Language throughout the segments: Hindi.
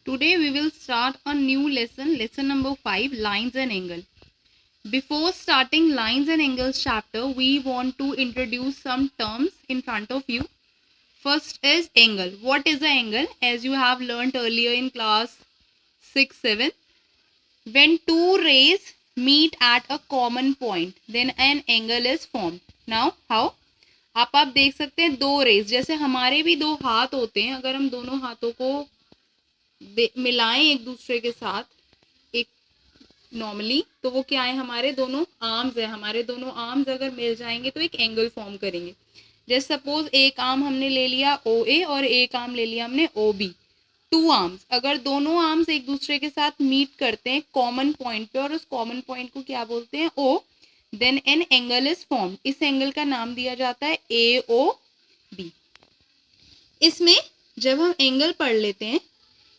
Today we will start a new lesson, lesson number 5, lines and angle. Before starting lines and angles chapter, we want to introduce some terms in front of you. First is angle. What is an angle? As you have learnt earlier in class 6, 7, when two rays meet at a common point, then an angle is formed. Now, how? आप देख सकते हैं दो रेज, जैसे हमारे भी दो हाथ होते हैं, अगर हम दोनों हाथों को मिलाएं एक दूसरे के साथ एक नॉर्मली, तो वो क्या है, हमारे दोनों आर्म्स है, हमारे दोनों आर्म्स अगर मिल जाएंगे तो एक एंगल फॉर्म करेंगे. जैसे सपोज एक आर्म हमने ले लिया OA और एक आर्म ले लिया हमने OB, टू आर्म्स. अगर दोनों आर्म्स एक दूसरे के साथ मीट करते हैं कॉमन पॉइंट पे और उस कॉमन पॉइंट को क्या बोलते हैं, O, then an angle is form. इस एंगल का नाम दिया जाता है AOB. इसमें जब हम एंगल पढ़ लेते हैं,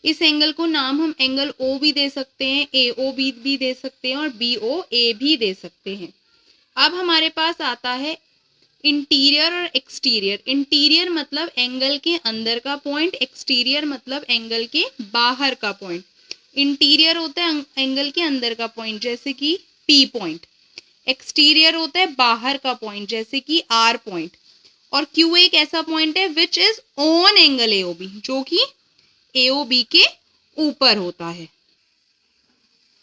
इस एंगल को नाम हम एंगल O भी दे सकते हैं, AOB भी दे सकते हैं और BOA भी दे सकते हैं. अब हमारे पास आता है इंटीरियर और एक्सटीरियर. इंटीरियर मतलब एंगल के अंदर का पॉइंट, एक्सटीरियर मतलब एंगल के बाहर का पॉइंट. इंटीरियर होता है एंगल के अंदर का पॉइंट, जैसे कि P पॉइंट. एक्सटीरियर होता है बाहर का पॉइंट, जैसे कि R पॉइंट. और Q एक ऐसा पॉइंट है which is on angle AOB, जो कि AOB के ऊपर होता है.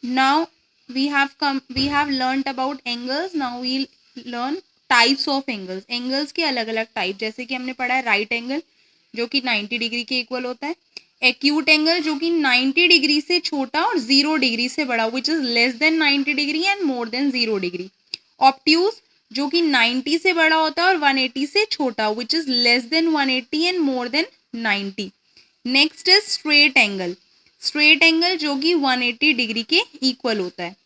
Now we have learnt about angles. Now we'll learn types of angles. Angles के अलग अलग टाइप, जैसे कि हमने पढ़ा है राइट एंगल जो कि 90 डिग्री के इक्वल होता है. एक्यूट एंगल जो कि 90 डिग्री से छोटा और 0 डिग्री से बड़ा, which is less than 90 degree and more than 0 degree. Obtuse जो कि 90 से बड़ा होता है और 180 से छोटा, which is less than 180 and more than 90. Next is straight angle. Straight angle जो कि 180 डिग्री के इक्वल होता है.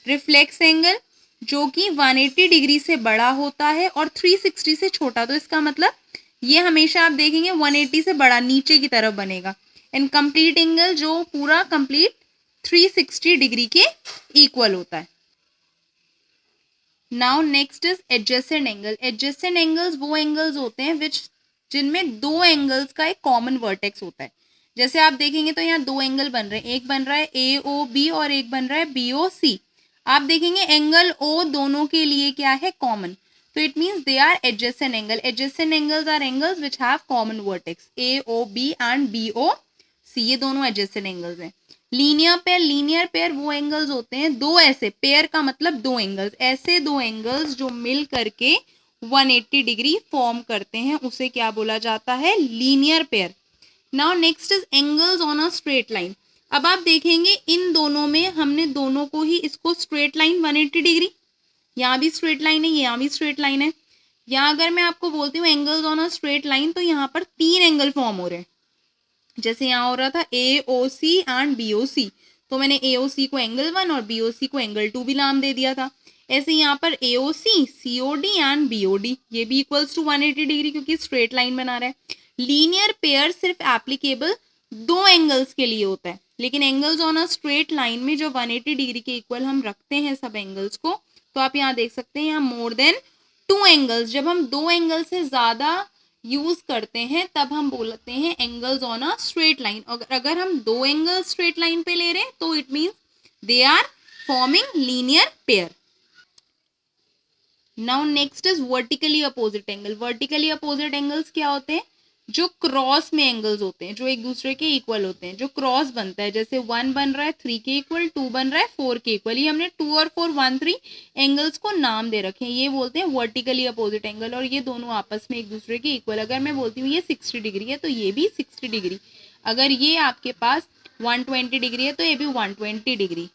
रिफ्लेक्स एंगल जो कि 180 डिग्री से बड़ा होता है और 360 से छोटा. तो इसका मतलब ये हमेशा आप देखेंगे 180 से बड़ा नीचे की तरफ बनेगा. एंड कंप्लीट एंगल जो पूरा कंप्लीट 360 डिग्री के इक्वल होता है. Now next is adjacent angle. Adjacent angles वो एंगल्स होते हैं जिनमें दो एंगल्स का एक कॉमन वर्टेक्स होता है. जैसे आप देखेंगे तो यहाँ दो एंगल बन रहे हैं, एक बन रहा है AOB और एक बन रहा है BOC. आप देखेंगे एंगल O दोनों के लिए क्या है, कॉमन. तो it means they are adjacent angle. Adjacent angles are angles which have common vertex. AOB and BOC ये दोनों एडजेसेंट एंगल्स हैं. लीनियर पेयर वो एंगल्स होते हैं, दो ऐसे, पेयर का मतलब दो एंगल्स, ऐसे दो एंगल्स जो मिल करके 180 डिग्री फॉर्म करते हैं, उसे क्या बोला जाता है, linear pair. Now next is angles on a straight line. अब आप देखेंगे इन दोनों में हमने दोनों को ही, इसको स्ट्रेट लाइन 180 डिग्री, यहाँ भी स्ट्रेट लाइन है, यहाँ भी स्ट्रेट लाइन है. यहाँ अगर मैं आपको बोलती हूँ angles on a straight line, तो यहाँ पर तीन एंगल फॉर्म हो रहे हैं. जैसे यहाँ हो रहा था AOC एंड BOC, तो मैंने AOC को एंगल 1 और BOC को एंगल 2 भी नाम दे दिया था. ऐसे यहाँ पर AOC, COD एंड BOD ये भी इक्वल्स टू 180 डिग्री, क्योंकि स्ट्रेट लाइन बना रहा है. लीनियर पेयर सिर्फ एप्लीकेबल दो एंगल्स के लिए होता है, लेकिन angles on a straight line में जो 180 डिग्री के इक्वल हम रखते हैं सब एंगल्स को, तो आप यहाँ देख सकते हैं यहाँ मोर देन टू एंगल्स. जब हम दो एंगल से ज्यादा यूज करते हैं तब हम बोलते हैं angles on a straight line. अगर हम दो एंगल स्ट्रेट लाइन पे ले रहे हैं तो it means they are forming linear pair. Now next is vertically opposite angle. Vertically opposite angles क्या होते हैं, जो क्रॉस में एंगल्स होते हैं, जो एक दूसरे के इक्वल होते हैं, जो क्रॉस बनता है. जैसे 1 बन रहा है 3 के इक्वल, 2 बन रहा है 4 के इक्वल. ये हमने 2 और 4 1 3 एंगल्स को नाम दे रखे हैं, ये बोलते हैं वर्टिकली अपोजिट एंगल. और ये दोनों आपस में एक दूसरे के इक्वल. अगर मैं बोलती हूँ ये 60 डिग्री है तो ये भी 60 डिग्री. अगर ये आपके पास 120 डिग्री है तो ये भी 120 डिग्री.